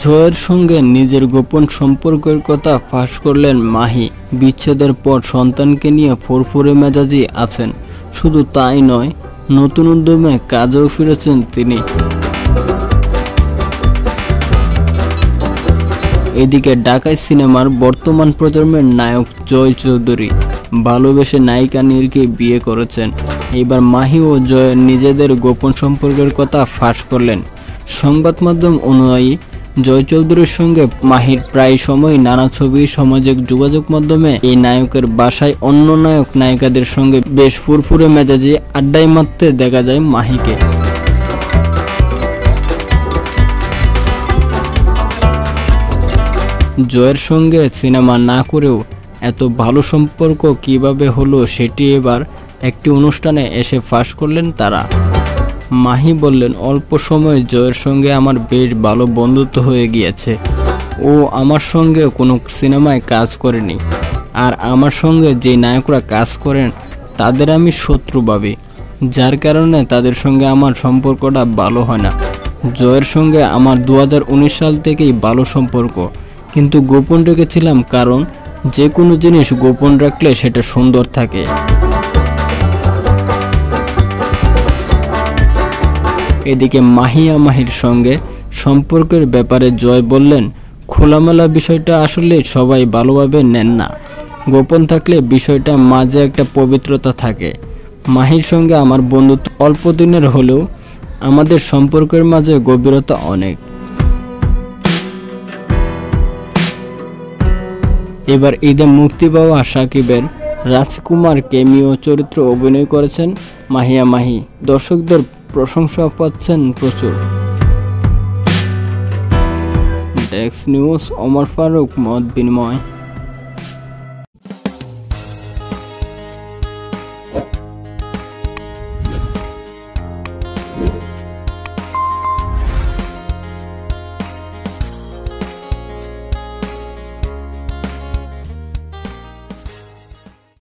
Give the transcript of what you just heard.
জয়ের সঙ্গে নিজের গোপন সম্পর্কের কথা ফাঁস করলেন মাহি। বিচ্ছেদের পর সন্তানকে নিয়ে ফুরফুরে মেজাজি আছেন। শুধু তাই নয়, নতুন উদ্যমে কাজেও ফিরেছেন তিনি। এদিকে ঢাকাই সিনেমার বর্তমান প্রজন্মের নায়ক জয় চৌধুরী ভালোবেসে নায়িকা নীরকে বিয়ে করেছেন। এবার মাহি ও জয় নিজেদের গোপন সম্পর্কের কথা ফাঁস করলেন। সংবাদ মাধ্যম অনুযায়ী জয় চৌধুরীর সঙ্গে মাহির প্রায় সময় নানা ছবি, সামাজিক যোগাযোগ মাধ্যমে এই নায়কের বাসায় অন্য নায়ক নায়িকাদের সঙ্গে বেশ ফুরফুরে মেজাজে আড্ডায় মারতে দেখা যায় মাহিকে। জয়ের সঙ্গে সিনেমা না করেও এত ভালো সম্পর্ক কিভাবে হলো সেটি এবার একটি অনুষ্ঠানে এসে ফাঁস করলেন তারা। মাহি বললেন, অল্প সময়ে জয়ের সঙ্গে আমার বেশ ভালো বন্ধুত্ব হয়ে গিয়েছে। ও আমার সঙ্গে কোনো সিনেমায় কাজ করেনি, আর আমার সঙ্গে যে নায়করা কাজ করেন তাদের আমি শত্রু ভাবি, যার কারণে তাদের সঙ্গে আমার সম্পর্কটা ভালো হয় না। জয়ের সঙ্গে আমার 2019 সাল থেকেই ভালো সম্পর্ক, কিন্তু গোপন রেখেছিলাম, কারণ যে কোনো জিনিস গোপন রাখলে সেটা সুন্দর থাকে। এদিকে মাহির সঙ্গে সম্পর্কের ব্যাপারে জয় বললেন, খোলামেলা বিষয়টা আসলে সবাই ভালোভাবে নেন না। গোপন থাকলে বিষয়টা মাঝে একটা পবিত্রতা থাকে। মাহির সঙ্গে আমার বন্ধুত্ব অল্প দিনের হলেও আমাদের সম্পর্কের মাঝে গভীরতা অনেক। এবার ঈদে মুক্তি পাওয়া সাকিবের রাজকুমার ক্যামিও চরিত্র অভিনয় করেছেন মাহি। দর্শকদের প্রশংসা পাচ্ছেন প্রচুর। ডেস্ক নিউজ, ওমর ফারুক, মত বিনিময়।